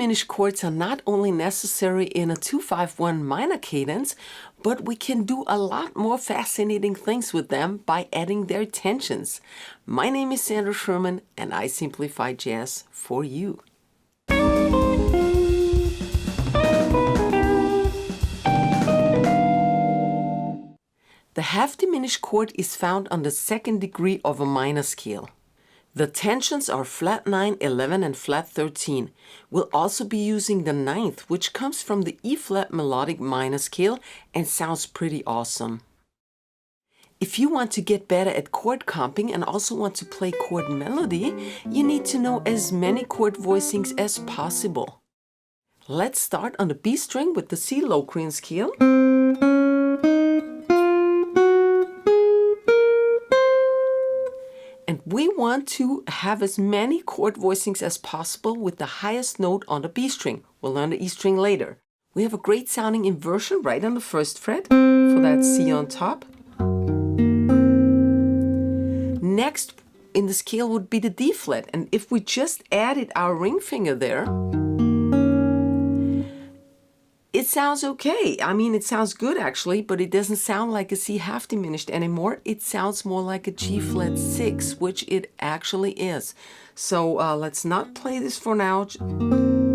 diminished chords are not only necessary in a 2-5-1 minor cadence, but we can do a lot more fascinating things with them by adding their tensions. My name is Sandra Sherman, and I simplify jazz for you. The half diminished chord is found on the second degree of a minor scale. The tensions are flat 9, 11, and flat 13. We'll also be using the 9th, which comes from the E-flat melodic minor scale and sounds pretty awesome. If you want to get better at chord comping and also want to play chord melody, you need to know as many chord voicings as possible. Let's start on the B string with the C locrian scale. And we want to have as many chord voicings as possible with the highest note on the B string. We'll learn the E string later. We have a great sounding inversion right on the first fret for that C on top. Next in the scale would be the D flat. And if we just added our ring finger there, it sounds okay. I mean, it sounds good actually, but it doesn't sound like a C half diminished anymore. It sounds more like a G flat 6, which it actually is. So let's not play this for now,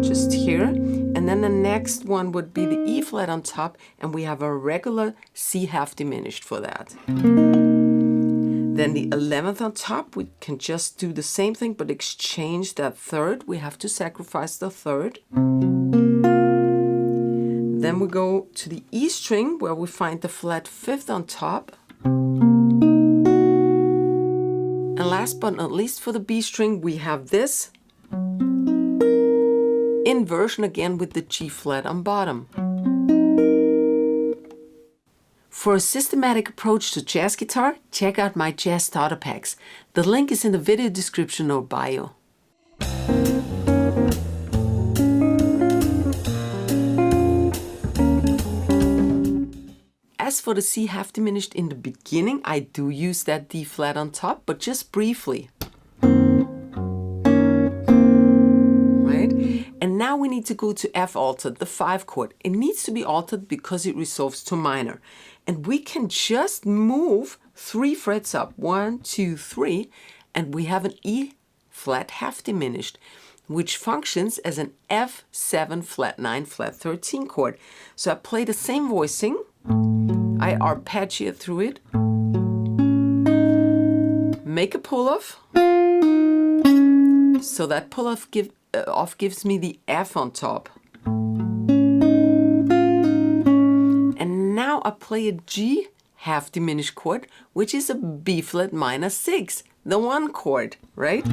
just here. And then the next one would be the E flat on top, and we have a regular C half diminished for that. Then the 11th on top, we can just do the same thing, but exchange that third. We have to sacrifice the third. Then we go to the E string, where we find the flat 5th on top. And last but not least, for the B string, we have this inversion again with the G flat on bottom. For a systematic approach to jazz guitar, check out my jazz starter packs. The link is in the video description or bio. As for the C half diminished in the beginning, I do use that D flat on top, but just briefly. Right? And now we need to go to F altered, the 5 chord. It needs to be altered because it resolves to minor. And we can just move 3 frets up, 1, 2, 3, and we have an E flat half diminished, which functions as an F7 flat 9 flat 13 chord. So I play the same voicing. I arpeggiate through it, make a pull-off, so that pull-off gives me the F on top. And now I play a G half diminished chord, which is a B flat minor 6, the 1 chord, right?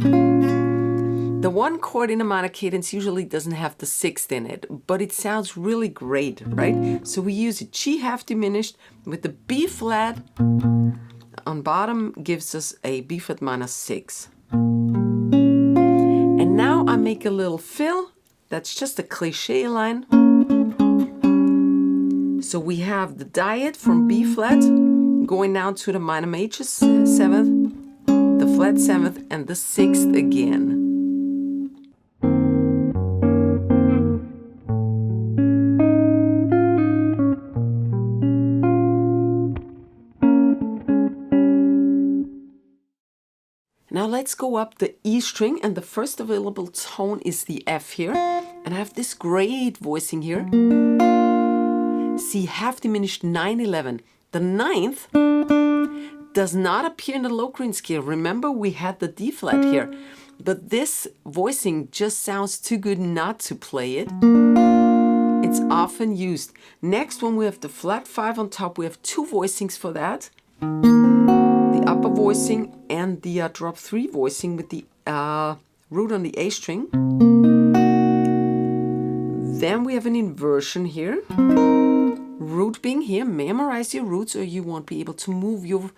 The 1 chord in a minor cadence usually doesn't have the 6th in it, but it sounds really great, right? So we use a G half diminished with the B flat on bottom gives us a B flat minor 6. And now I make a little fill. That's just a cliche line. So we have the diet from B flat going down to the minor major 7th, the flat 7th, and the 6th again. Now let's go up the E string, and the first available tone is the F here. And I have this great voicing here. C half diminished 9, 11. The 9th does not appear in the locrian scale. Remember, we had the D flat here. But this voicing just sounds too good not to play it. It's often used. Next one, we have the flat 5 on top. We have 2 voicings for that. The upper voicing and the drop 3 voicing with the root on the A string. Then we have an inversion here. Root being here, memorize your roots or you won't be able to move your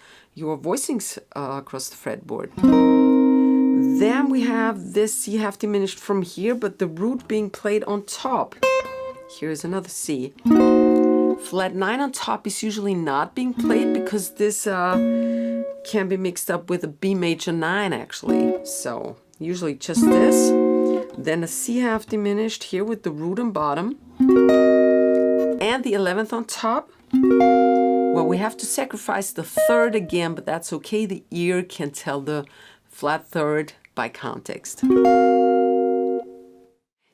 voicings across the fretboard. Then we have this C half diminished from here, but the root being played on top. Here's another C. Flat 9 on top is usually not being played because this can be mixed up with a B major 9 actually. So usually just this. then a C half diminished here with the root and bottom, and the 11th on top. Well, we have to sacrifice the third again, but that's okay. The ear can tell the flat third by context.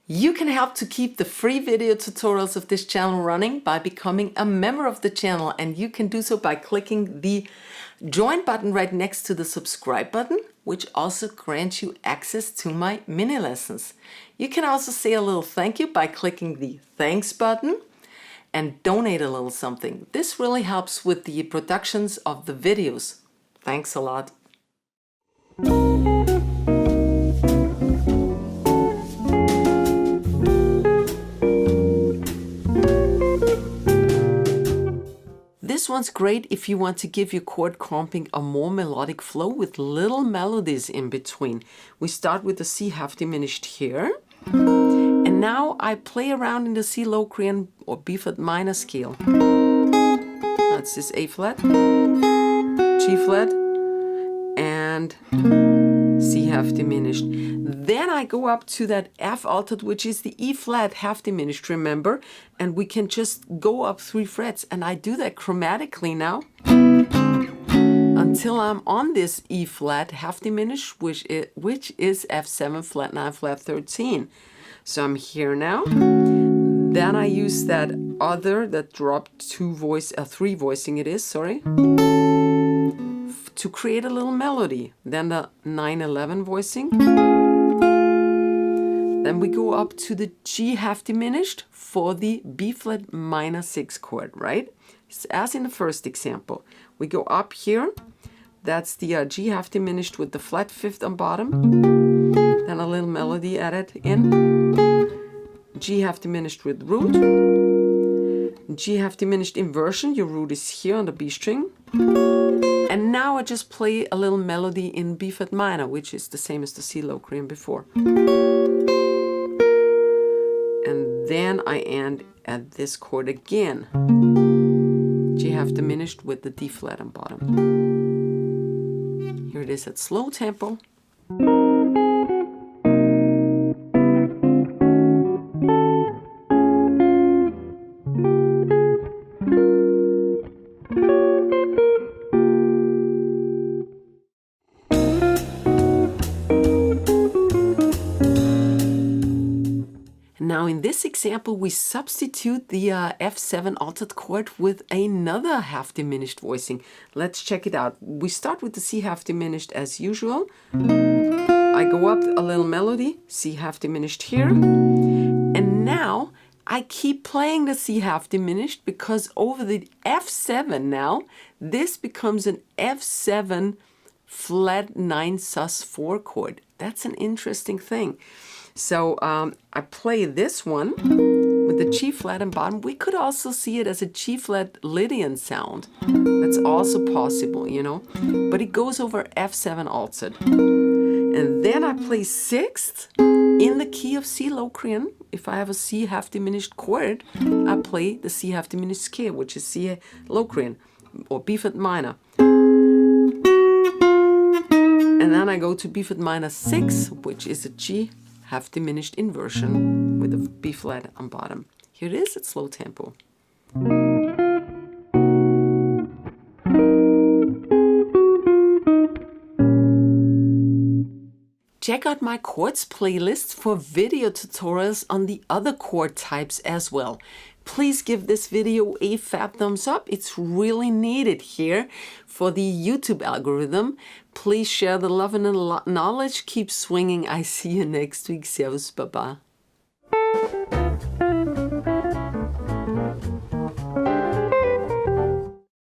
You can help to keep the free video tutorials of this channel running by becoming a member of the channel, and you can do so by clicking the join button right next to the subscribe button, which also grants you access to my mini lessons. You can also say a little thank you by clicking the thanks button and donate a little something. This really helps with the productions of the videos. Thanks a lot. This one's great if you want to give your chord comping a more melodic flow with little melodies in between. We start with the C half diminished here. And now I play around in the C locrian or B flat minor scale. That's this A flat, G flat, and C half diminished. Then I go up to that F altered, which is the E flat half diminished, remember? And we can just go up 3 frets. And I do that chromatically now until I'm on this E flat half diminished, which is F7 flat 9 flat 13. So I'm here now. Then I use that other, that dropped 3 voicing it is, sorry, to create a little melody. Then the 9/11 voicing. Then we go up to the G half diminished for the B flat minor 6 chord, right? As in the first example. We go up here. That's the G half diminished with the flat 5th on bottom. Then a little melody added in. G half diminished with root. G half diminished inversion. Your root is here on the B string. And now I just play a little melody in B flat minor, which is the same as the C locrian before. And then I end at this chord again. G half diminished with the D flat on bottom. Here it is at slow tempo. Now in this example, we substitute the F7 altered chord with another half diminished voicing. Let's check it out. We start with the C half diminished as usual. I go up a little melody, C half diminished here. And now I keep playing the C half diminished because over the F7 now, this becomes an F7 flat 9 sus4 chord. That's an interesting thing. So I play this one with the G flat and bottom. We could also see it as a G flat Lydian sound. That's also possible, you know. But it goes over F7 altered. And then I play 6th in the key of C locrian. If I have a C half diminished chord, I play the C half diminished scale, which is C locrian or B flat minor. And then I go to B flat minor 6, which is a G half diminished inversion with a B flat on bottom. Here it is at slow tempo. Check out my chords playlist for video tutorials on the other chord types as well. Please give this video a fat thumbs up. It's really needed here for the YouTube algorithm. Please share the love and the knowledge. Keep swinging. I see you next week. Servus, Baba.